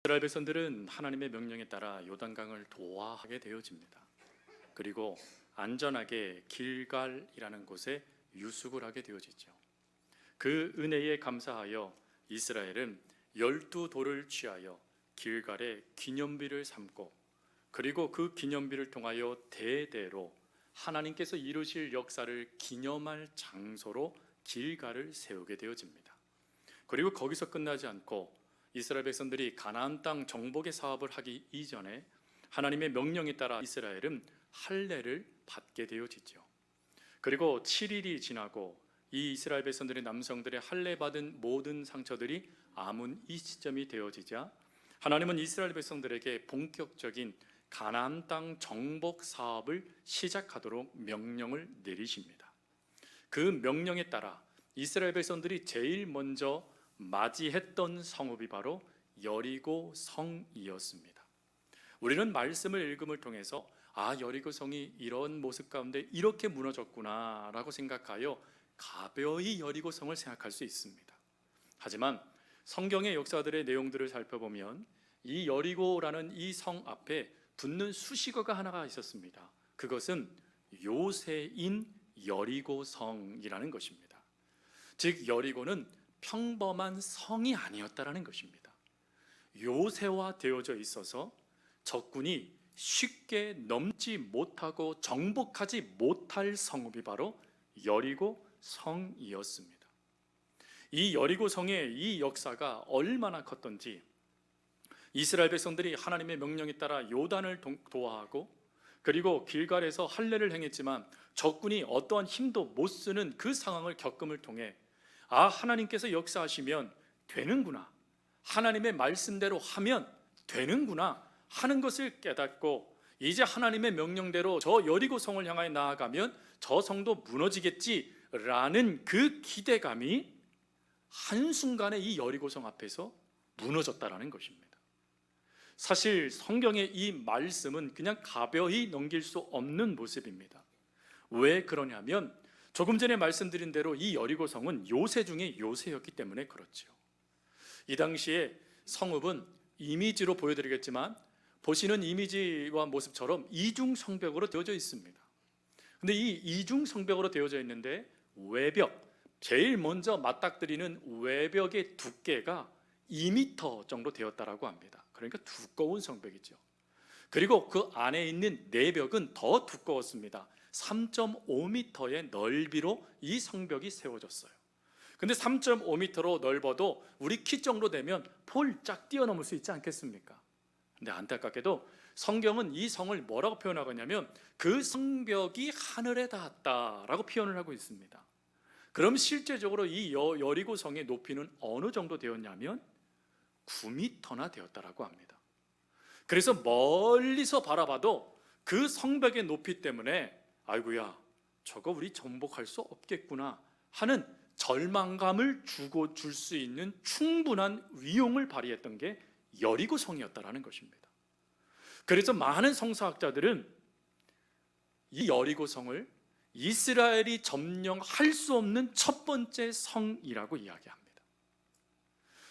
이스라엘 백성들은 하나님의 명령에 따라 요단강을 도하하게 되어집니다. 그리고 안전하게 길갈이라는 곳에 유숙을 하게 되어지죠. 그 은혜에 감사하여 이스라엘은 12돌을 취하여 길갈에 기념비를 삼고, 그리고 그 기념비를 통하여 대대로 하나님께서 이루실 역사를 기념할 장소로 길갈을 세우게 되어집니다. 그리고 거기서 끝나지 않고 이스라엘 백성들이 가나안 땅 정복의 사업을 하기 이전에 하나님의 명령에 따라 이스라엘은 할례를 받게 되어지죠. 그리고 7일이 지나고 이 이스라엘 백성들의 남성들의 할례 받은 모든 상처들이 아문 이 시점이 되어지자 하나님은 이스라엘 백성들에게 본격적인 가나안 땅 정복 사업을 시작하도록 명령을 내리십니다. 그 명령에 따라 이스라엘 백성들이 제일 먼저 맞이했던 성읍이 바로 여리고 성이었습니다. 우리는 말씀을 읽음을 통해서 여리고 성이 이런 모습 가운데 이렇게 무너졌구나 라고 생각하여 가벼이 여리고 성을 생각할 수 있습니다. 하지만 성경의 역사들의 내용들을 살펴보면 이 여리고라는 이 성 앞에 붙는 수식어가 하나가 있었습니다. 그것은 요새인 여리고성이라는 것입니다. 즉 여리고는 평범한 성이 아니었다라는 것입니다. 요새화되어져 있어서 적군이 쉽게 넘지 못하고 정복하지 못할 성읍이 바로 여리고 성이었습니다. 이 여리고 성의 이 역사가 얼마나 컸던지 이스라엘 백성들이 하나님의 명령에 따라 요단을 도하하고 그리고 길갈에서 할례를 행했지만 적군이 어떠한 힘도 못 쓰는 그 상황을 겪음을 통해 하나님께서 역사하시면 되는구나, 하나님의 말씀대로 하면 되는구나 하는 것을 깨닫고 이제 하나님의 명령대로 저 여리고 성을 향하여 나아가면 저 성도 무너지겠지라는 그 기대감이 한순간에 이 여리고 성 앞에서 무너졌다라는 것입니다. 사실 성경의 이 말씀은 그냥 가벼이 넘길 수 없는 모습입니다. 왜 그러냐면 조금 전에 말씀드린 대로 이 여리고 성은 요새 중에 요새였기 때문에 그렇죠. 이 당시에 성읍은 이미지로 보여드리겠지만 보시는 이미지와 모습처럼 이중 성벽으로 되어져 있습니다. 근데 이 이중 성벽으로 되어져 있는데 외벽, 제일 먼저 맞닥뜨리는 외벽의 두께가 2m 정도 되었다라고 합니다. 그러니까 두꺼운 성벽이죠. 그리고 그 안에 있는 내벽은 더 두꺼웠습니다. 3.5m의 넓이로 이 성벽이 세워졌어요. 근데 3.5m로 넓어도 우리 키 정도 되면 폴짝 뛰어넘을 수 있지 않겠습니까? 근데 안타깝게도 성경은 이 성을 뭐라고 표현하고 있냐면 그 성벽이 하늘에 닿았다라고 표현을 하고 있습니다. 그럼 실제적으로 이 여리고 성의 높이는 어느 정도 되었냐면 9m나 되었다라고 합니다. 그래서 멀리서 바라봐도 그 성벽의 높이 때문에 아이고야 저거 우리 정복할 수 없겠구나 하는 절망감을 주고 줄 수 있는 충분한 위용을 발휘했던 게 여리고 성이었다라는 것입니다. 그래서 많은 성서학자들은 이 여리고 성을 이스라엘이 점령할 수 없는 첫 번째 성이라고 이야기합니다.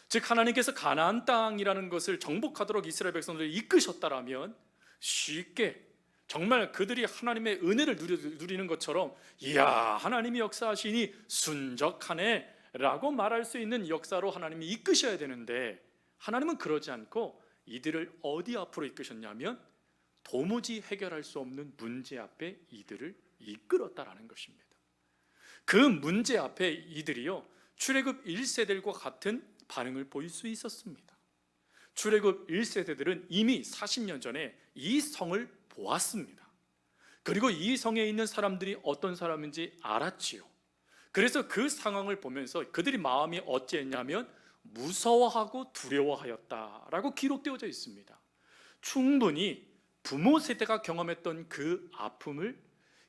즉 하나님께서 가나안 땅이라는 것을 정복하도록 이스라엘 백성들을 이끄셨다라면 쉽게 정말 그들이 하나님의 은혜를 누리는 것처럼 이야 하나님이 역사하시니 순적하네 라고 말할 수 있는 역사로 하나님이 이끄셔야 되는데 하나님은 그러지 않고 이들을 어디 앞으로 이끄셨냐면 도무지 해결할 수 없는 문제 앞에 이들을 이끌었다라는 것입니다. 그 문제 앞에 이들이요 출애굽 1세들과 같은 반응을 보일 수 있었습니다. 출애굽 1세대들은 이미 40년 전에 이 성을 보았습니다. 그리고 이 성에 있는 사람들이 어떤 사람인지 알았지요. 그래서 그 상황을 보면서 그들이 마음이 어찌했냐면 무서워하고 두려워하였다라고 기록되어져 있습니다. 충분히 부모 세대가 경험했던 그 아픔을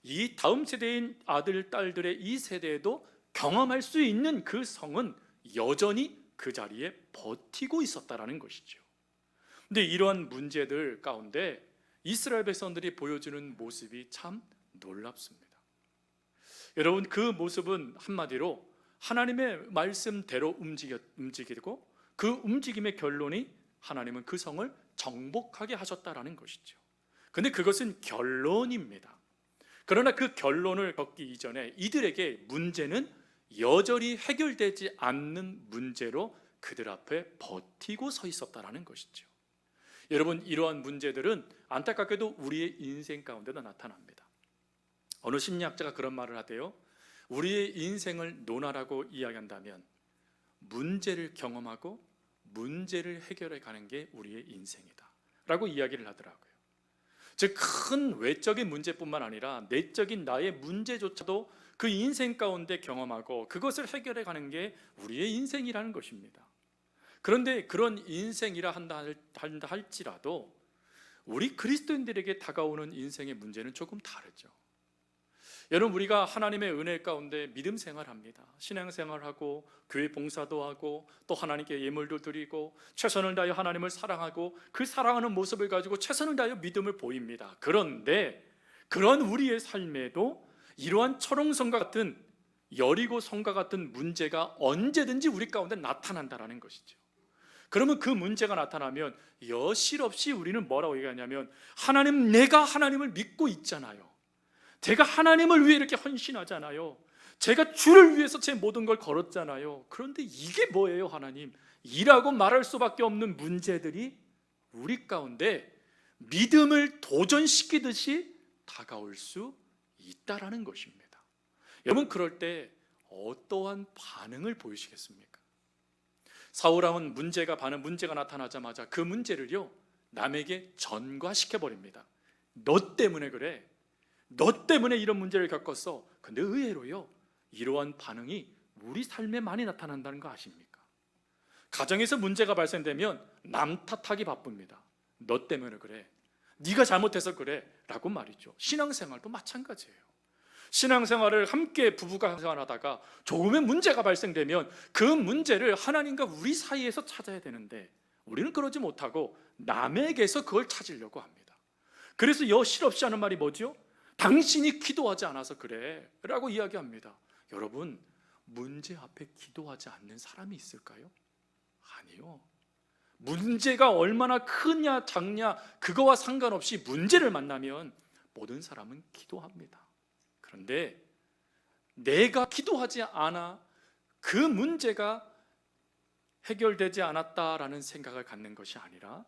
이 다음 세대인 아들, 딸들의 이 세대에도 경험할 수 있는 그 성은 여전히 그 자리에 버티고 있었다라는 것이죠. 근데 이러한 문제들 가운데 이스라엘 백성들이 보여주는 모습이 참 놀랍습니다. 여러분 그 모습은 한마디로 하나님의 말씀대로 움직이고 그 움직임의 결론이 하나님은 그 성을 정복하게 하셨다라는 것이죠. 근데 그것은 결론입니다. 그러나 그 결론을 겪기 이전에 이들에게 문제는 여전히 해결되지 않는 문제로 그들 앞에 버티고 서 있었다라는 것이죠. 여러분, 이러한 문제들은 안타깝게도 우리의 인생 가운데도 나타납니다. 어느 심리학자가 그런 말을 하대요. 우리의 인생을 논하라고 이야기한다면 문제를 경험하고 문제를 해결해 가는 게 우리의 인생이다 라고 이야기를 하더라고요. 즉, 큰 외적인 문제뿐만 아니라 내적인 나의 문제조차도 그 인생 가운데 경험하고 그것을 해결해 가는 게 우리의 인생이라는 것입니다. 그런데 그런 인생이라 한다 할지라도 우리 그리스도인들에게 다가오는 인생의 문제는 조금 다르죠. 여러분, 우리가 하나님의 은혜 가운데 믿음 생활합니다. 신앙 생활하고 교회 봉사도 하고 또 하나님께 예물도 드리고 최선을 다하여 하나님을 사랑하고 그 사랑하는 모습을 가지고 최선을 다하여 믿음을 보입니다. 그런데 그런 우리의 삶에도 이러한 초롱성과 같은 여리고성과 같은 문제가 언제든지 우리 가운데 나타난다라는 것이죠. 그러면 그 문제가 나타나면 여실없이 우리는 뭐라고 얘기하냐면 하나님, 내가 하나님을 믿고 있잖아요. 제가 하나님을 위해 이렇게 헌신하잖아요. 제가 주를 위해서 제 모든 걸 걸었잖아요. 그런데 이게 뭐예요, 하나님? 이라고 말할 수밖에 없는 문제들이 우리 가운데 믿음을 도전시키듯이 다가올 수 있다라는 것입니다. 여러분, 그럴 때 어떠한 반응을 보이시겠습니까? 사울왕은 문제가 나타나자마자 그 문제를요 남에게 전가시켜버립니다. 너 때문에 그래, 너 때문에 이런 문제를 겪었어. 근데 의외로요 이러한 반응이 우리 삶에 많이 나타난다는 거 아십니까? 가정에서 문제가 발생되면 남 탓하기 바쁩니다. 너 때문에 그래, 네가 잘못해서 그래 라고 말이죠. 신앙생활도 마찬가지예요. 신앙생활을 함께 부부가 생활하다가 조금의 문제가 발생되면 그 문제를 하나님과 우리 사이에서 찾아야 되는데 우리는 그러지 못하고 남에게서 그걸 찾으려고 합니다. 그래서 여실없이 하는 말이 뭐죠? 당신이 기도하지 않아서 그래 라고 이야기합니다. 여러분, 문제 앞에 기도하지 않는 사람이 있을까요? 아니요. 문제가 얼마나 크냐 작냐 그거와 상관없이 문제를 만나면 모든 사람은 기도합니다. 그런데 내가 기도하지 않아 그 문제가 해결되지 않았다라는 생각을 갖는 것이 아니라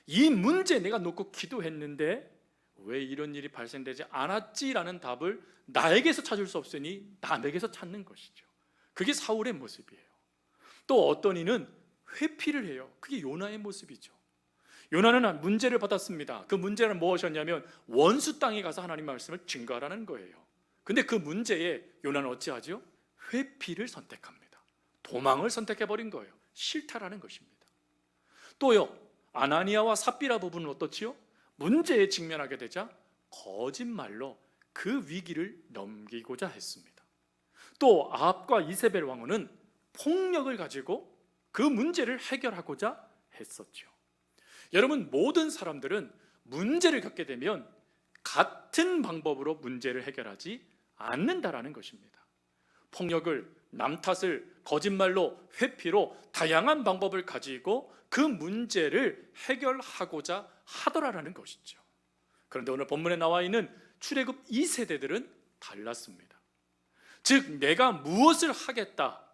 이 문제 내가 놓고 기도했는데 왜 이런 일이 발생되지 않았지라는 답을 나에게서 찾을 수 없으니 남에게서 찾는 것이죠. 그게 사울의 모습이에요. 또 어떤 이는 회피를 해요. 그게 요나의 모습이죠. 요나는 문제를 받았습니다. 그 문제는 무엇이었냐면 원수 땅에 가서 하나님 말씀을 증거하라는 거예요. 근데 그 문제에 요나는 어찌하죠? 회피를 선택합니다. 도망을 선택해버린 거예요. 싫다라는 것입니다. 또요, 아나니아와 삽비라 부부는 어떻지요? 문제에 직면하게 되자 거짓말로 그 위기를 넘기고자 했습니다. 또 아합과 이세벨 왕후는 폭력을 가지고 그 문제를 해결하고자 했었죠. 여러분, 모든 사람들은 문제를 겪게 되면 같은 방법으로 문제를 해결하지 않는다라는 것입니다. 폭력을, 남 탓을, 거짓말로, 회피로 다양한 방법을 가지고 그 문제를 해결하고자 하더라라는 것이죠. 그런데 오늘 본문에 나와 있는 출애굽 2세대들은 달랐습니다. 즉, 내가 무엇을 하겠다,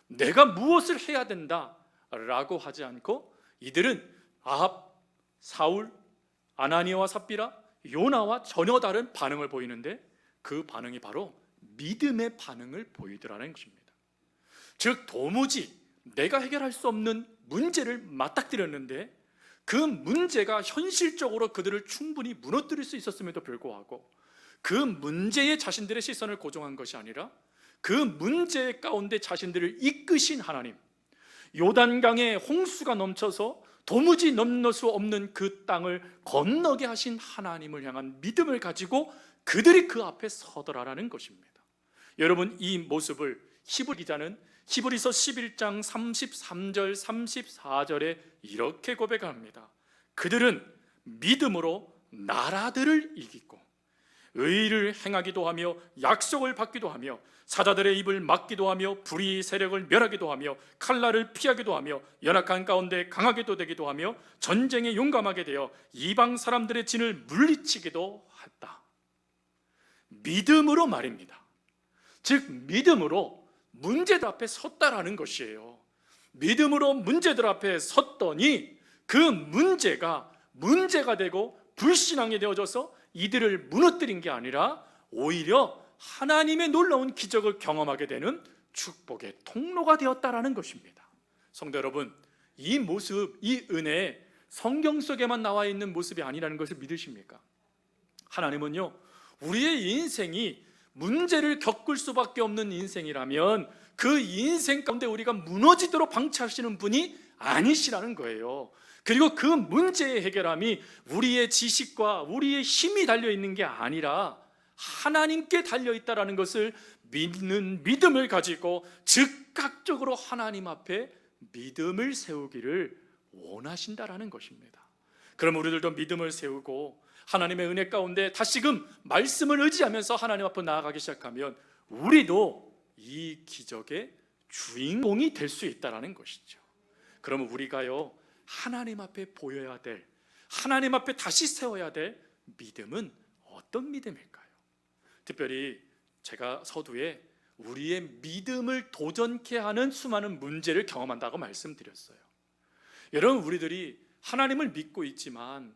내가 무엇을 해야 된다 라고 하지 않고 이들은 아합, 사울, 아나니아와 삽비라, 요나와 전혀 다른 반응을 보이는데 그 반응이 바로 믿음의 반응을 보이더라는 것입니다. 즉, 도무지 내가 해결할 수 없는 문제를 맞닥뜨렸는데 그 문제가 현실적으로 그들을 충분히 무너뜨릴 수 있었음에도 불구하고 그 문제에 자신들의 시선을 고정한 것이 아니라 그 문제 가운데 자신들을 이끄신 하나님, 요단강에 홍수가 넘쳐서 도무지 넘을 수 없는 그 땅을 건너게 하신 하나님을 향한 믿음을 가지고 그들이 그 앞에 서더라라는 것입니다. 여러분, 이 모습을 히브리 기자는 히브리서 11장 33절 34절에 이렇게 고백합니다. 그들은 믿음으로 나라들을 이기고 의를 행하기도 하며 약속을 받기도 하며 사자들의 입을 막기도 하며 불의 세력을 멸하기도 하며 칼날을 피하기도 하며 연약한 가운데 강하게도 되기도 하며 전쟁에 용감하게 되어 이방 사람들의 진을 물리치기도 했다. 믿음으로 말입니다. 즉 믿음으로 문제들 앞에 섰다라는 것이에요. 믿음으로 문제들 앞에 섰더니 그 문제가 되고 불신앙이 되어져서 이들을 무너뜨린 게 아니라 오히려 하나님의 놀라운 기적을 경험하게 되는 축복의 통로가 되었다라는 것입니다. 성도 여러분, 이 모습, 이 은혜, 성경 속에만 나와 있는 모습이 아니라는 것을 믿으십니까? 하나님은요, 우리의 인생이 문제를 겪을 수밖에 없는 인생이라면 그 인생 가운데 우리가 무너지도록 방치하시는 분이 아니시라는 거예요. 그리고 그 문제의 해결함이 우리의 지식과 우리의 힘이 달려있는 게 아니라 하나님께 달려있다는 것을 믿는 믿음을 가지고 즉각적으로 하나님 앞에 믿음을 세우기를 원하신다라는 것입니다. 그럼 우리들도 믿음을 세우고 하나님의 은혜 가운데 다시금 말씀을 의지하면서 하나님 앞으로 나아가기 시작하면 우리도 이 기적의 주인공이 될 수 있다는 것이죠. 그러면 우리가요, 하나님 앞에 보여야 될, 하나님 앞에 다시 세워야 될 믿음은 어떤 믿음일까요? 특별히 제가 서두에 우리의 믿음을 도전케 하는 수많은 문제를 경험한다고 말씀드렸어요. 여러분, 우리들이 하나님을 믿고 있지만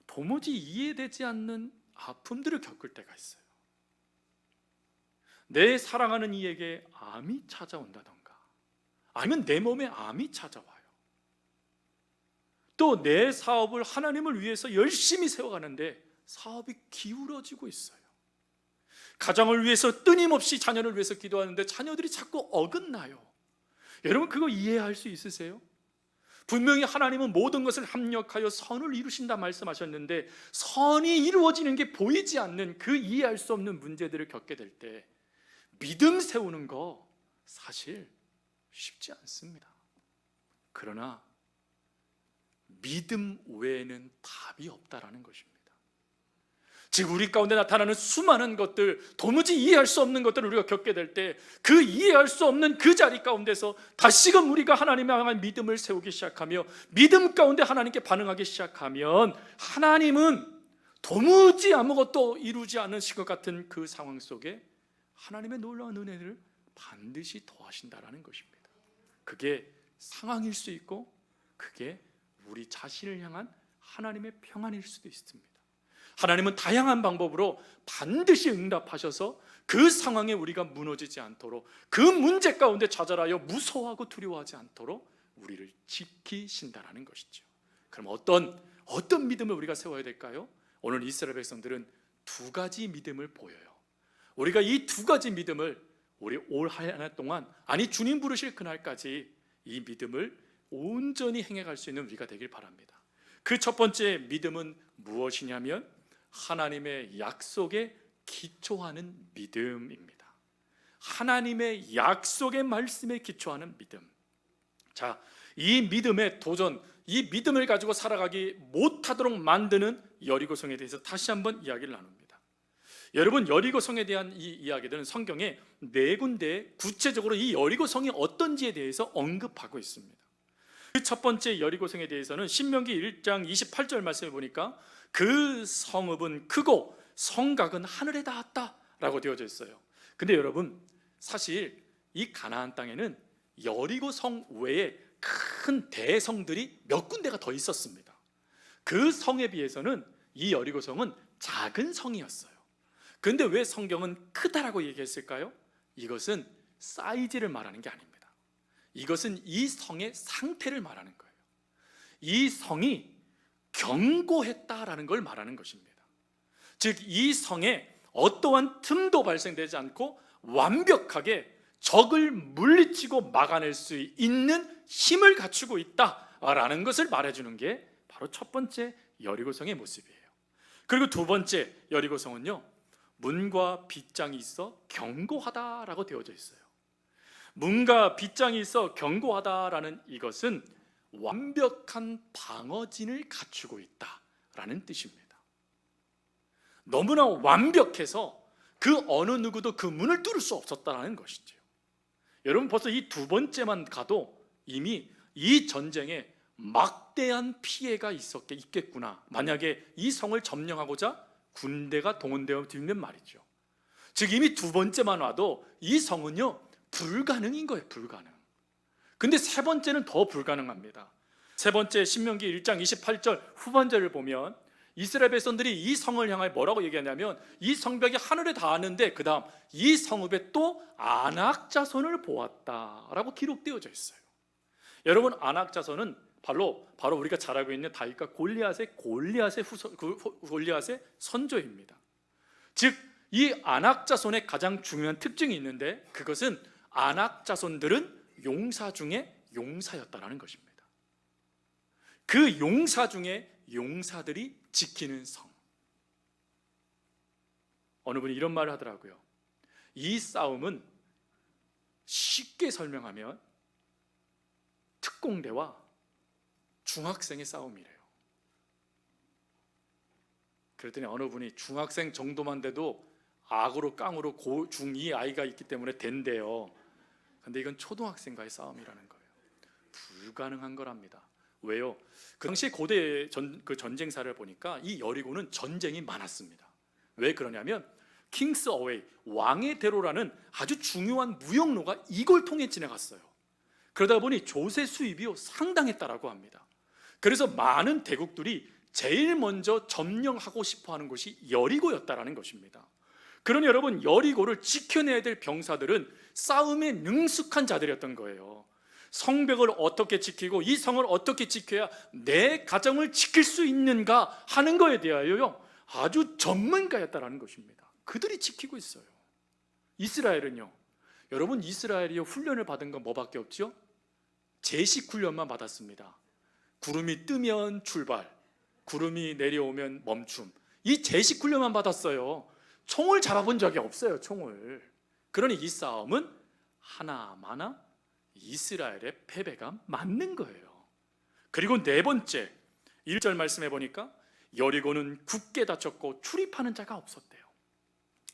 도무지 이해되지 않는 아픔들을 겪을 때가 있어요. 내 사랑하는 이에게 암이 찾아온다던가, 아니면 내 몸에 암이 찾아와요. 또 내 사업을 하나님을 위해서 열심히 세워가는데 사업이 기울어지고 있어요. 가정을 위해서 끊임없이 자녀를 위해서 기도하는데 자녀들이 자꾸 어긋나요. 여러분, 그거 이해할 수 있으세요? 분명히 하나님은 모든 것을 합력하여 선을 이루신다 말씀하셨는데 선이 이루어지는 게 보이지 않는 그 이해할 수 없는 문제들을 겪게 될 때 믿음 세우는 거 사실 쉽지 않습니다. 그러나 믿음 외에는 답이 없다라는 것입니다. 즉 우리 가운데 나타나는 수많은 것들, 도무지 이해할 수 없는 것들을 우리가 겪게 될 때 그 이해할 수 없는 그 자리 가운데서 다시금 우리가 하나님에 향한 믿음을 세우기 시작하며 믿음 가운데 하나님께 반응하기 시작하면 하나님은 도무지 아무것도 이루지 않으실 것 같은 그 상황 속에 하나님의 놀라운 은혜를 반드시 더하신다라는 것입니다. 그게 상황일 수 있고 그게 우리 자신을 향한 하나님의 평안일 수도 있습니다. 하나님은 다양한 방법으로 반드시 응답하셔서 그 상황에 우리가 무너지지 않도록, 그 문제 가운데 좌절하여 무서워하고 두려워하지 않도록 우리를 지키신다라는 것이죠. 그럼 어떤 믿음을 우리가 세워야 될까요? 오늘 이스라엘 백성들은 두 가지 믿음을 보여요. 우리가 이 두 가지 믿음을 우리 올 한 해 동안, 아니 주님 부르실 그날까지 이 믿음을 온전히 행해갈 수 있는 우리가 되길 바랍니다. 그 첫 번째 믿음은 무엇이냐면 하나님의 약속에 기초하는 믿음입니다. 하나님의 약속의 말씀에 기초하는 믿음. 자, 이 믿음의 도전, 이 믿음을 가지고 살아가기 못하도록 만드는 여리고성에 대해서 다시 한번 이야기를 나눕니다. 여러분, 여리고성에 대한 이 이야기들은 성경에 네 군데 구체적으로 이 여리고성이 어떤지에 대해서 언급하고 있습니다. 그 첫 번째 여리고성에 대해서는 신명기 1장 28절 말씀에 보니까 그 성읍은 크고 성곽은 하늘에 닿았다 라고 되어져 있어요. 근데 여러분, 사실 이 가나안 땅에는 여리고성 외에 큰 대성들이 몇 군데가 더 있었습니다. 그 성에 비해서는 이 여리고성은 작은 성이었어요. 근데 왜 성경은 크다라고 얘기했을까요? 이것은 사이즈를 말하는 게 아닙니다. 이것은 이 성의 상태를 말하는 거예요. 이 성이 견고했다라는 걸 말하는 것입니다. 즉 이 성에 어떠한 틈도 발생되지 않고 완벽하게 적을 물리치고 막아낼 수 있는 힘을 갖추고 있다라는 것을 말해주는 게 바로 첫 번째 여리고성의 모습이에요. 그리고 두 번째 여리고성은요, 문과 빗장이 있어 견고하다라고 되어져 있어요. 문과 빗장이 있어 견고하다라는 이것은 완벽한 방어진을 갖추고 있다라는 뜻입니다. 너무나 완벽해서 그 어느 누구도 그 문을 뚫을 수 없었다는 것이죠. 여러분, 벌써 이 두 번째만 가도 이미 이 전쟁에 막대한 피해가 있겠구나. 만약에 이 성을 점령하고자 군대가 동원되어 있는 말이죠. 즉 이미 두 번째만 와도 이 성은요 불가능인 거예요. 불가능. 근데 세 번째는 더 불가능합니다. 세 번째, 신명기 1장 28절 후반절을 보면 이스라엘 백성들이 이 성을 향해 뭐라고 얘기하냐면, 이 성벽이 하늘에 닿았는데 그 다음 이 성읍에 또 아낙 자손을 보았다라고 기록되어져 있어요. 여러분, 아낙 자손은 바로 우리가 잘 알고 있는 다윗과 골리앗의 선조입니다. 즉 이 아낙 자손의 가장 중요한 특징이 있는데, 그것은 아낙 자손들은 용사 중에 용사였다라는 것입니다. 그 용사 중에 용사들이 지키는 성. 어느 분이 이런 말을 하더라고요. 이 싸움은 쉽게 설명하면 특공대와 중학생의 싸움이래요. 그랬더니 어느 분이 중학생 정도만 돼도 악으로 깡으로 중2 아이가 있기 때문에 된대요. 근데 이건 초등학생과의 싸움이라는 거예요. 불가능한 거랍니다. 왜요? 그 당시 고대 전쟁사를 보니까 이 여리고는 전쟁이 많았습니다. 왜 그러냐면 킹스 어웨이, 왕의 대로라는 아주 중요한 무역로가 이걸 통해 지나갔어요. 그러다 보니 조세 수입이 상당했다라고 합니다. 그래서 많은 대국들이 제일 먼저 점령하고 싶어하는 곳이 여리고였다라는 것입니다. 그러니 여러분, 여리고를 지켜내야 될 병사들은 싸움에 능숙한 자들이었던 거예요. 성벽을 어떻게 지키고 이 성을 어떻게 지켜야 내 가정을 지킬 수 있는가 하는 거에 대하여 아주 전문가였다라는 것입니다. 그들이 지키고 있어요. 이스라엘은요, 여러분, 이스라엘이 훈련을 받은 건 뭐밖에 없죠? 제식 훈련만 받았습니다. 구름이 뜨면 출발, 구름이 내려오면 멈춤. 이 제식 훈련만 받았어요. 총을 잡아본 적이 없어요. 총을. 그러니 이 싸움은 하나마나 이스라엘의 패배가 맞는 거예요. 그리고 네 번째, 1절 말씀해 보니까 여리고는 굳게 닫혔고 출입하는 자가 없었대요.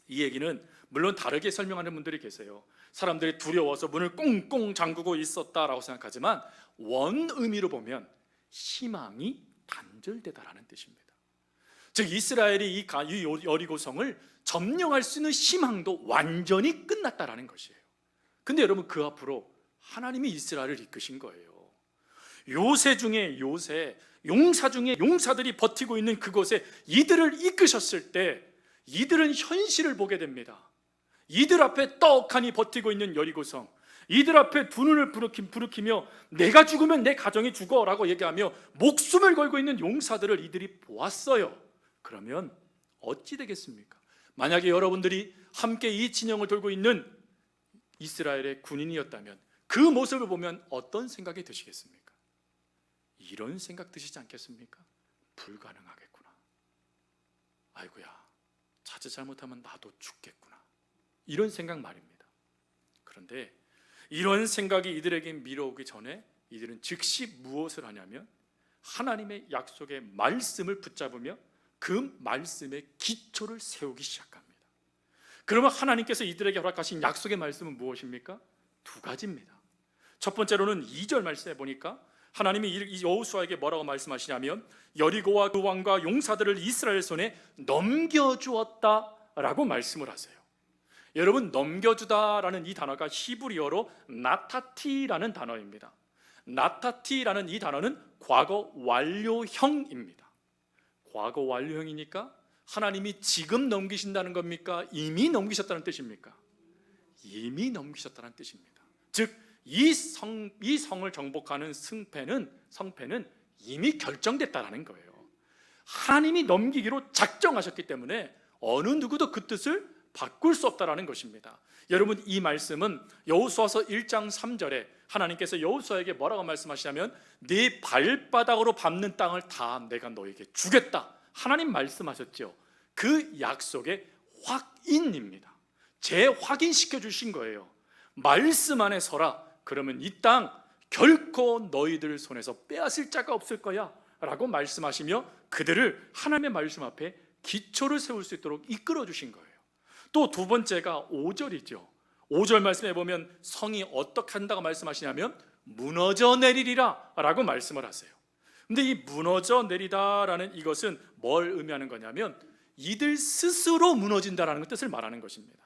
이 얘기는 물론 다르게 설명하는 분들이 계세요. 사람들이 두려워서 문을 꽁꽁 잠그고 있었다라고 생각하지만 원 의미로 보면 희망이 단절되다라는 뜻입니다. 즉 이스라엘이 이 여리고성을 점령할 수 있는 희망도 완전히 끝났다라는 것이에요. 근데 여러분, 그 앞으로 하나님이 이스라엘을 이끄신 거예요. 요새 중에 요새, 용사 중에 용사들이 버티고 있는 그곳에 이들을 이끄셨을 때 이들은 현실을 보게 됩니다. 이들 앞에 떡하니 버티고 있는 여리고성, 이들 앞에 두 눈을 부르키며 내가 죽으면 내 가정이 죽어라고 얘기하며 목숨을 걸고 있는 용사들을 이들이 보았어요. 그러면 어찌 되겠습니까? 만약에 여러분들이 함께 이 진영을 돌고 있는 이스라엘의 군인이었다면 그 모습을 보면 어떤 생각이 드시겠습니까? 이런 생각 드시지 않겠습니까? 불가능하겠구나. 아이고야, 자칫 잘못하면 나도 죽겠구나. 이런 생각 말입니다. 그런데 이런 생각이 이들에게 밀어오기 전에 이들은 즉시 무엇을 하냐면 하나님의 약속의 말씀을 붙잡으며 그 말씀의 기초를 세우기 시작합니다. 그러면 하나님께서 이들에게 허락하신 약속의 말씀은 무엇입니까? 두 가지입니다. 첫 번째로는 2절 말씀에 보니까 하나님이 여호수아에게 뭐라고 말씀하시냐면 여리고와 그 왕과 용사들을 이스라엘 손에 넘겨주었다라고 말씀을 하세요. 여러분, 넘겨주다라는 이 단어가 히브리어로 나타티라는 단어입니다. 나타티라는 이 단어는 과거 완료형입니다. 과거 완료형이니까 하나님이 지금 넘기신다는 겁니까? 이미 넘기셨다는 뜻입니까? 이미 넘기셨다는 뜻입니다. 즉 이 성을 정복하는 성패는 이미 결정됐다라는 거예요. 하나님이 넘기기로 작정하셨기 때문에 어느 누구도 그 뜻을 바꿀 수 없다라는 것입니다. 여러분, 이 말씀은 여호수아서 1장 3절에 하나님께서 여호수아에게 뭐라고 말씀하시냐면 네 발바닥으로 밟는 땅을 다 내가 너에게 주겠다. 하나님 말씀하셨죠. 그 약속의 확인입니다. 재확인시켜 주신 거예요. 말씀 안에 서라. 그러면 이 땅 결코 너희들 손에서 빼앗을 자가 없을 거야 라고 말씀하시며 그들을 하나님의 말씀 앞에 기초를 세울 수 있도록 이끌어 주신 거예요. 또 두 번째가 5절이죠. 5절 말씀에 보면 성이 어떻게 한다고 말씀하시냐면 무너져 내리리라 라고 말씀을 하세요. 근데 이 무너져 내리다라는 이것은 뭘 의미하는 거냐면 이들 스스로 무너진다라는 뜻을 말하는 것입니다.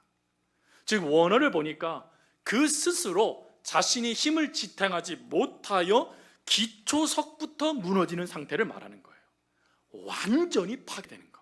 즉 원어를 보니까 그 스스로 자신이 힘을 지탱하지 못하여 기초석부터 무너지는 상태를 말하는 거예요. 완전히 파괴되는 거.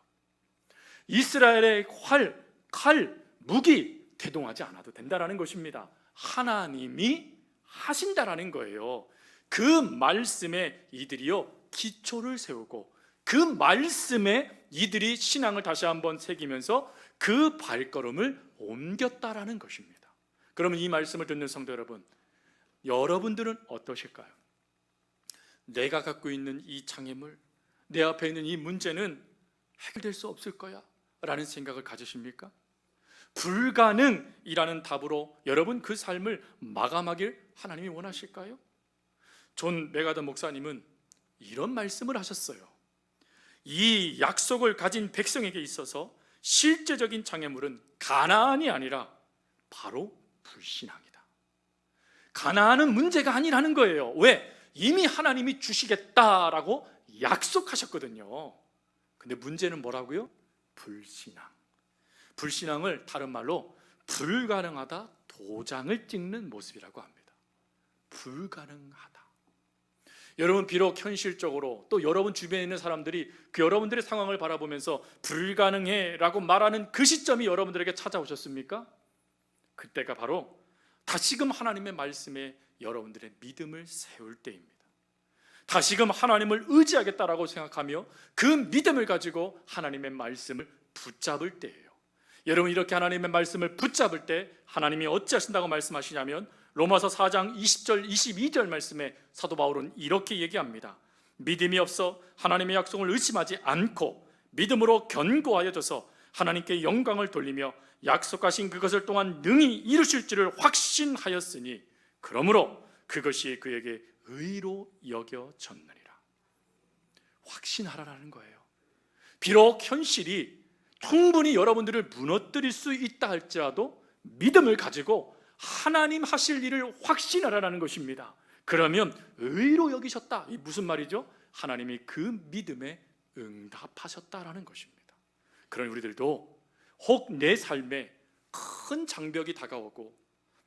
이스라엘의 활, 칼, 무기 대동하지 않아도 된다라는 것입니다. 하나님이 하신다라는 거예요. 그 말씀에 이들이요 기초를 세우고 그 말씀에 이들이 신앙을 다시 한번 새기면서 그 발걸음을 옮겼다라는 것입니다. 그러면 이 말씀을 듣는 성도 여러분, 여러분들은 어떠실까요? 내가 갖고 있는 이 장애물, 내 앞에 있는 이 문제는 해결될 수 없을 거야 라는 생각을 가지십니까? 불가능이라는 답으로 여러분 그 삶을 마감하길 하나님이 원하실까요? 존 메가더 목사님은 이런 말씀을 하셨어요. 이 약속을 가진 백성에게 있어서 실제적인 장애물은 가나안이 아니라 바로 불신앙이다. 가나안은 문제가 아니라는 거예요. 왜? 이미 하나님이 주시겠다라고 약속하셨거든요. 근데 문제는 뭐라고요? 불신앙. 불신앙을 다른 말로 불가능하다 도장을 찍는 모습이라고 합니다. 불가능하다. 여러분 비록 현실적으로 또 여러분 주변에 있는 사람들이 그 여러분들의 상황을 바라보면서 불가능해 라고 말하는 그 시점이 여러분들에게 찾아오셨습니까? 그때가 바로 다시금 하나님의 말씀에 여러분들의 믿음을 세울 때입니다. 다시금 하나님을 의지하겠다라고 생각하며 그 믿음을 가지고 하나님의 말씀을 붙잡을 때예요. 여러분 이렇게 하나님의 말씀을 붙잡을 때 하나님이 어찌하신다고 말씀하시냐면 로마서 4장 20절 22절 말씀에 사도 바울은 이렇게 얘기합니다. 믿음이 없어 하나님의 약속을 의심하지 않고 믿음으로 견고하여져서 하나님께 영광을 돌리며 약속하신 그것을 또한 능히 이루실 줄을 확신하였으니 그러므로 그것이 그에게 의로 여겨졌느니라. 확신하라는 거예요. 비록 현실이 충분히 여러분들을 무너뜨릴 수 있다 할지라도 믿음을 가지고 하나님 하실 일을 확신하라는 것입니다. 그러면 의로 여기셨다. 이 무슨 말이죠? 하나님이 그 믿음에 응답하셨다라는 것입니다. 그런 우리들도 혹 내 삶에 큰 장벽이 다가오고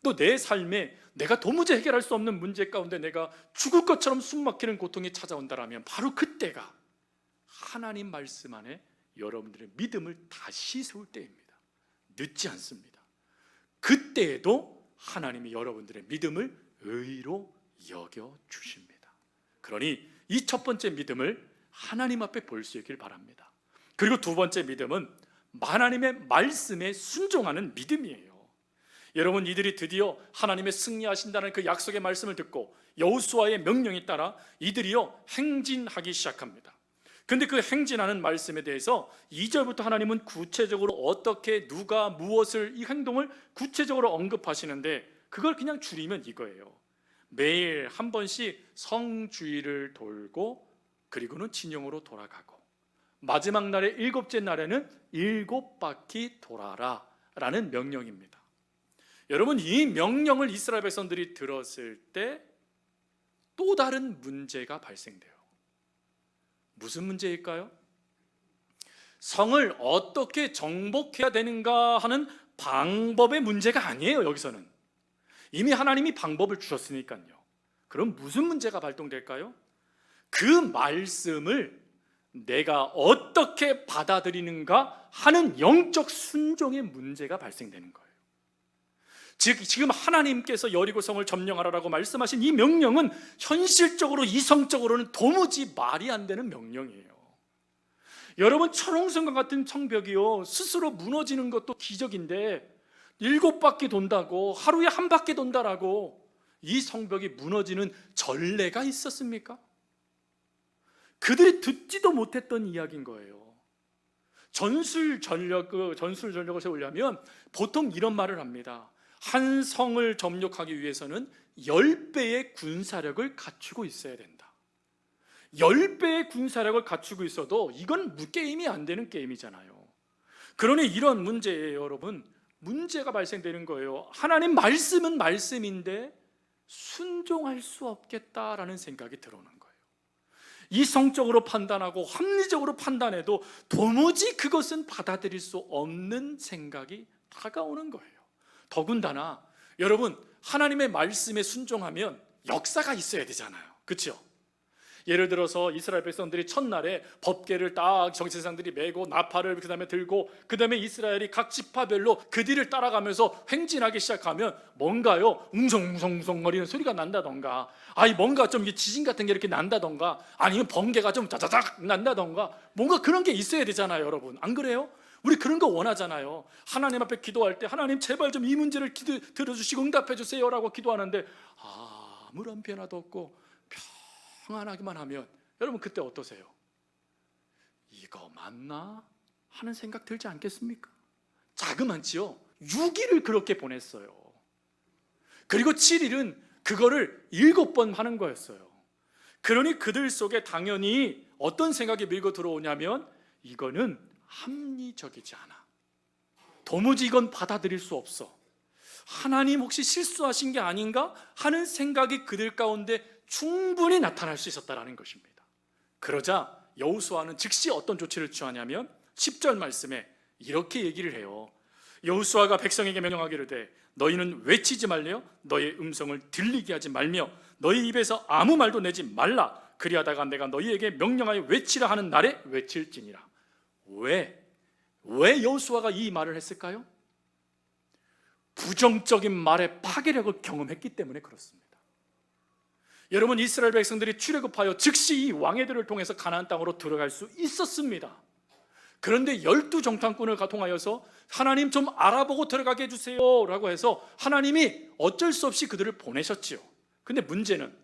또 내 삶에 내가 도무지 해결할 수 없는 문제 가운데 내가 죽을 것처럼 숨막히는 고통이 찾아온다라면 바로 그때가 하나님 말씀 안에 여러분들의 믿음을 다시 세울 때입니다. 늦지 않습니다. 그때에도 하나님이 여러분들의 믿음을 의로 여겨주십니다. 그러니 이 첫 번째 믿음을 하나님 앞에 볼 수 있길 바랍니다. 그리고 두 번째 믿음은 하나님의 말씀에 순종하는 믿음이에요. 여러분 이들이 드디어 하나님의 승리하신다는 그 약속의 말씀을 듣고 여호수아의 명령에 따라 이들이요 행진하기 시작합니다. 근데 그 행진하는 말씀에 대해서 2절부터 하나님은 구체적으로 어떻게 누가 무엇을 이 행동을 구체적으로 언급하시는데 그걸 그냥 줄이면 이거예요. 매일 한 번씩 성주위를 돌고 그리고는 진영으로 돌아가고 마지막 날의 7째 날에는 7바퀴 돌아라 라는 명령입니다. 여러분 이 명령을 이스라엘 백성들이 들었을 때 또 다른 문제가 발생돼요. 무슨 문제일까요? 성을 어떻게 정복해야 되는가 하는 방법의 문제가 아니에요. 여기서는 이미 하나님이 방법을 주셨으니까요. 그럼 무슨 문제가 발동될까요? 그 말씀을 내가 어떻게 받아들이는가 하는 영적 순종의 문제가 발생되는 거예요. 즉 지금 하나님께서 여리고성을 점령하라라고 말씀하신 이 명령은 현실적으로 이성적으로는 도무지 말이 안 되는 명령이에요. 여러분 철옹성과 같은 성벽이요 스스로 무너지는 것도 기적인데 7바퀴 돈다고 하루에 한 바퀴 돈다라고 이 성벽이 무너지는 전례가 있었습니까? 그들이 듣지도 못했던 이야기인 거예요. 전술전력을 세우려면 보통 이런 말을 합니다. 한 성을 점령하기 위해서는 10배의 군사력을 갖추고 있어야 된다. 10배의 군사력을 갖추고 있어도 이건 게임이 안 되는 게임이잖아요. 그러니 이런 문제예요, 여러분. 문제가 발생되는 거예요. 하나님 말씀은 말씀인데 순종할 수 없겠다라는 생각이 들어오는 거예요. 이성적으로 판단하고 합리적으로 판단해도 도무지 그것은 받아들일 수 없는 생각이 다가오는 거예요. 더군다나 여러분, 하나님의 말씀에 순종하면 역사가 있어야 되잖아요. 그렇죠? 예를 들어서 이스라엘 백성들이 첫날에 법궤를 딱 정제사장들이 메고 나팔을 그 다음에 들고 그 다음에 이스라엘이 각 지파별로 그 뒤를 따라가면서 행진하기 시작하면 뭔가요? 웅성웅성웅성거리는 소리가 난다던가, 아니 뭔가 좀 지진 같은 게 이렇게 난다던가, 아니면 번개가 좀 자자작 난다던가, 뭔가 그런 게 있어야 되잖아요, 여러분. 안 그래요? 우리 그런 거 원하잖아요. 하나님 앞에 기도할 때 하나님 제발 좀 이 문제를 들어주시고 응답해 주세요라고 기도하는데 아무런 변화도 없고 평안하기만 하면 여러분 그때 어떠세요? 이거 맞나? 하는 생각 들지 않겠습니까? 자그만치요 6일을 그렇게 보냈어요. 그리고 7일은 그거를 7번 하는 거였어요. 그러니 그들 속에 당연히 어떤 생각이 밀고 들어오냐면 이거는 합리적이지 않아. 도무지 이건 받아들일 수 없어. 하나님 혹시 실수하신 게 아닌가? 하는 생각이 그들 가운데 충분히 나타날 수 있었다는 것입니다. 그러자 여호수아는 즉시 어떤 조치를 취하냐면 10절 말씀에 이렇게 얘기를 해요. 여호수아가 백성에게 명령하기를 되 너희는 외치지 말며 너의 음성을 들리게 하지 말며 너희 입에서 아무 말도 내지 말라. 그리하다가 내가 너희에게 명령하여 외치라 하는 날에 외칠지니라. 왜 여호수아가 이 말을 했을까요? 부정적인 말의 파괴력을 경험했기 때문에 그렇습니다. 여러분, 이스라엘 백성들이 출애굽하여 즉시 이 왕애들을 통해서 가나안 땅으로 들어갈 수 있었습니다. 그런데 12정탐꾼을 통하여서 하나님 좀 알아보고 들어가게 해주세요 라고 해서 하나님이 어쩔 수 없이 그들을 보내셨지요. 근데 문제는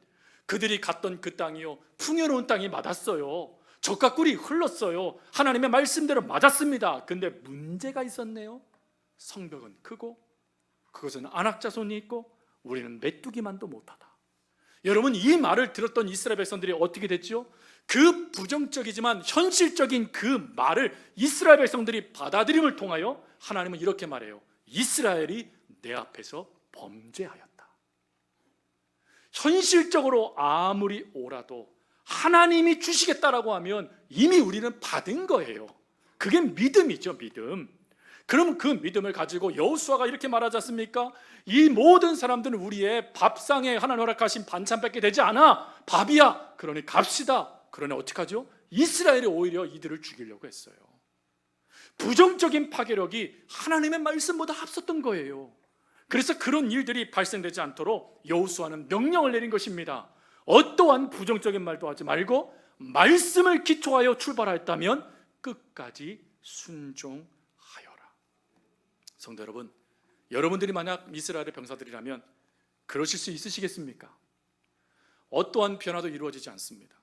그들이 갔던 그 땅이요 풍요로운 땅이 맞았어요. 젖과 꿀이 흘렀어요. 하나님의 말씀대로 맞았습니다. 근데 문제가 있었네요. 성벽은 크고 그것은 안악자손이 있고 우리는 메뚜기만도 못하다. 여러분, 이 말을 들었던 이스라엘 백성들이 어떻게 됐죠? 그 부정적이지만 현실적인 그 말을 이스라엘 백성들이 받아들임을 통하여 하나님은 이렇게 말해요. 이스라엘이 내 앞에서 범죄하였다. 현실적으로 아무리 오라도 하나님이 주시겠다라고 하면 이미 우리는 받은 거예요. 그게 믿음이죠, 믿음. 그럼 그 믿음을 가지고 여호수아가 이렇게 말하지 않습니까? 이 모든 사람들은 우리의 밥상에 하나님 허락하신 반찬밖에 되지 않아. 밥이야. 그러니 갑시다. 그러니 어떻게 하죠? 이스라엘이 오히려 이들을 죽이려고 했어요. 부정적인 파괴력이 하나님의 말씀보다 앞섰던 거예요. 그래서 그런 일들이 발생되지 않도록 여호수아는 명령을 내린 것입니다. 어떠한 부정적인 말도 하지 말고 말씀을 기초하여 출발하였다면 끝까지 순종하여라. 성도 여러분, 여러분들이 만약 이스라엘의 병사들이라면 그러실 수 있으시겠습니까? 어떠한 변화도 이루어지지 않습니다.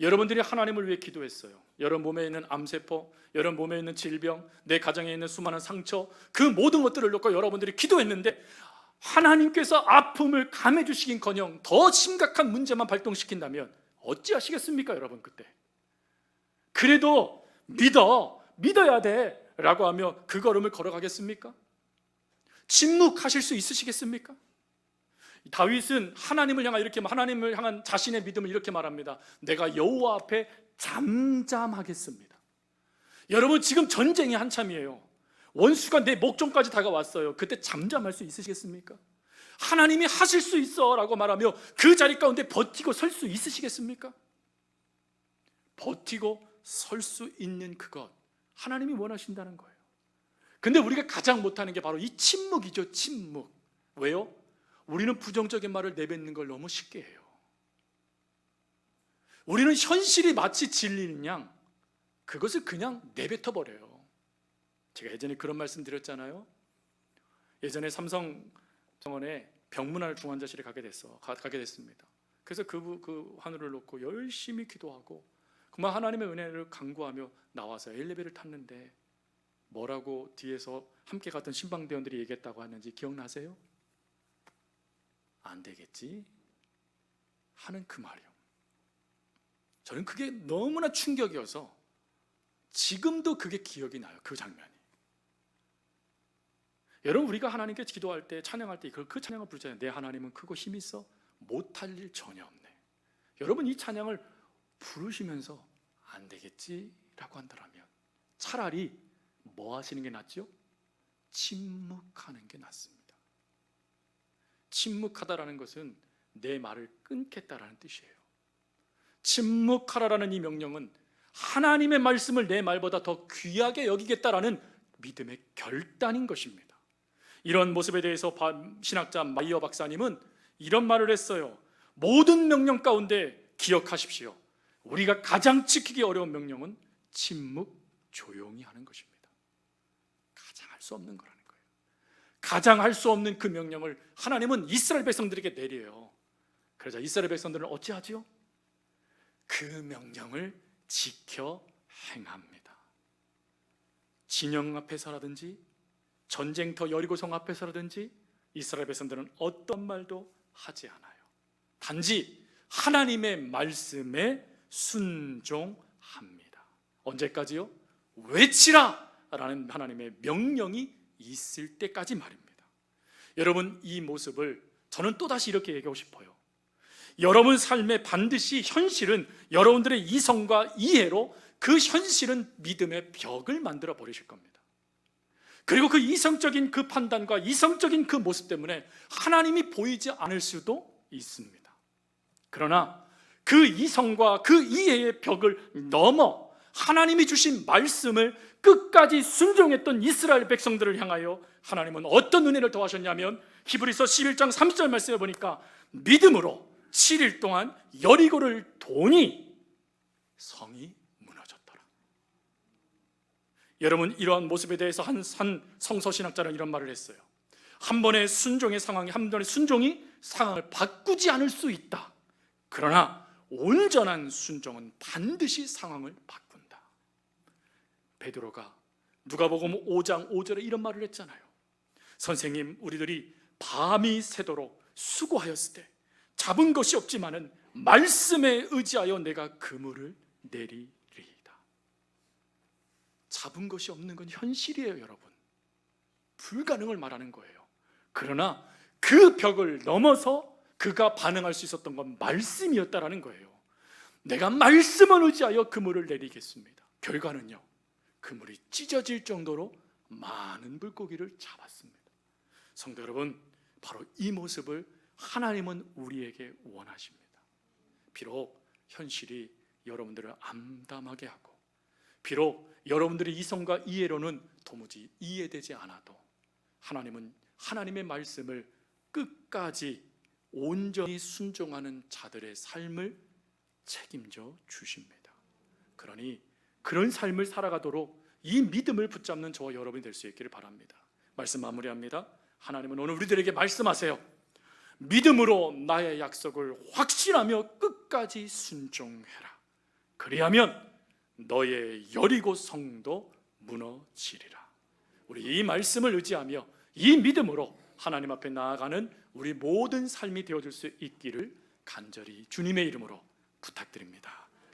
여러분들이 하나님을 위해 기도했어요. 여러분 몸에 있는 암세포, 여러분 몸에 있는 질병, 내 가정에 있는 수많은 상처, 그 모든 것들을 놓고 여러분들이 기도했는데 하나님께서 아픔을 감해 주시긴커녕 더 심각한 문제만 발동시킨다면 어찌하시겠습니까, 여러분? 그때 그래도 믿어야 돼 라고 하며 그 걸음을 걸어가겠습니까? 침묵하실 수 있으시겠습니까? 다윗은 하나님을 향한 이렇게 하나님을 향한 자신의 믿음을 이렇게 말합니다. 내가 여호와 앞에 잠잠하겠습니다. 여러분, 지금 전쟁이 한참이에요. 원수가 내 목전까지 다가왔어요. 그때 잠잠할 수 있으시겠습니까? 하나님이 하실 수 있어 라고 말하며 그 자리 가운데 버티고 설 수 있으시겠습니까? 버티고 설 수 있는 그것, 하나님이 원하신다는 거예요. 근데 우리가 가장 못하는 게 바로 이 침묵이죠. 침묵. 왜요? 우리는 부정적인 말을 내뱉는 걸 너무 쉽게 해요. 우리는 현실이 마치 진리인 양 그것을 그냥 내뱉어 버려요. 제가 예전에 그런 말씀 드렸잖아요. 예전에 삼성병원에 병문안 중환자실에 가게 됐습니다. 그래서 그 하늘을 놓고 열심히 기도하고 정말 하나님의 은혜를 간구하며 나와서 엘리베이터를 탔는데 뭐라고 뒤에서 함께 갔던 신방대원들이 얘기했다고 하는지 기억나세요? 안 되겠지 하는 그 말이요. 저는 그게 너무나 충격이어서 지금도 그게 기억이 나요. 그 장면이. 여러분, 우리가 하나님께 기도할 때, 찬양할 때 그 찬양을 부르잖아요. 내 하나님은 크고 힘이 있어 못할 일 전혀 없네. 여러분, 이 찬양을 부르시면서 안 되겠지라고 한다면 차라리 뭐 하시는 게 낫죠? 침묵하는 게 낫습니다. 침묵하다라는 것은 내 말을 끊겠다라는 뜻이에요. 침묵하라라는 이 명령은 하나님의 말씀을 내 말보다 더 귀하게 여기겠다라는 믿음의 결단인 것입니다. 이런 모습에 대해서 신학자 마이어 박사님은 이런 말을 했어요. 모든 명령 가운데 기억하십시오. 우리가 가장 지키기 어려운 명령은 침묵, 조용히 하는 것입니다. 가장 할 수 없는 거라는 거예요. 가장 할 수 없는 그 명령을 하나님은 이스라엘 백성들에게 내려요. 그러자 이스라엘 백성들은 어찌하지요? 그 명령을 지켜 행합니다. 진영 앞에서라든지 전쟁터 여리고성 앞에서라든지 이스라엘 백성들은 어떤 말도 하지 않아요. 단지 하나님의 말씀에 순종합니다. 언제까지요? 외치라! 라는 하나님의 명령이 있을 때까지 말입니다. 여러분, 이 모습을 저는 또다시 이렇게 얘기하고 싶어요. 여러분 삶에 반드시 현실은 여러분들의 이성과 이해로 그 현실은 믿음의 벽을 만들어 버리실 겁니다. 그리고 그 이성적인 그 판단과 이성적인 그 모습 때문에 하나님이 보이지 않을 수도 있습니다. 그러나 그 이성과 그 이해의 벽을 넘어 하나님이 주신 말씀을 끝까지 순종했던 이스라엘 백성들을 향하여 하나님은 어떤 은혜를 더하셨냐면 히브리서 11장 30절 말씀에 보니까 믿음으로 7일 동안 여리고를 도니 성이 무너졌더라. 여러분, 이러한 모습에 대해서 한 성서신학자는 이런 말을 했어요. 한 번의 순종의 상황을 바꾸지 않을 수 있다. 그러나 온전한 순종은 반드시 상황을 바꾼다. 베드로가 누가복음 5장 5절에 이런 말을 했잖아요. 선생님, 우리들이 밤이 새도록 수고하였을 때 잡은 것이 없지만은 말씀에 의지하여 내가 그물을 내리리이다. 잡은 것이 없는 건 현실이에요, 여러분. 불가능을 말하는 거예요. 그러나 그 벽을 넘어서 그가 반응할 수 있었던 건 말씀이었다라는 거예요. 내가 말씀을 의지하여 그물을 내리겠습니다. 결과는요, 그물이 찢어질 정도로 많은 물고기를 잡았습니다. 성도 여러분, 바로 이 모습을 하나님은 우리에게 원하십니다. 비록 현실이 여러분들을 암담하게 하고, 비록 여러분들의 이성과 이해로는 도무지 이해되지 않아도 하나님은 하나님의 말씀을 끝까지 온전히 순종하는 자들의 삶을 책임져 주십니다. 그러니 그런 삶을 살아가도록 이 믿음을 붙잡는 저와 여러분이 될 수 있기를 바랍니다. 말씀 마무리합니다. 하나님은 오늘 우리들에게 말씀하세요. 믿음으로 나의 약속을 확신하며 끝까지 순종해라. 그리하면 너의 여리고 성도 무너지리라. 우리 이 말씀을 의지하며 이 믿음으로 하나님 앞에 나아가는 우리 모든 삶이 되어줄 수 있기를 간절히 주님의 이름으로 부탁드립니다.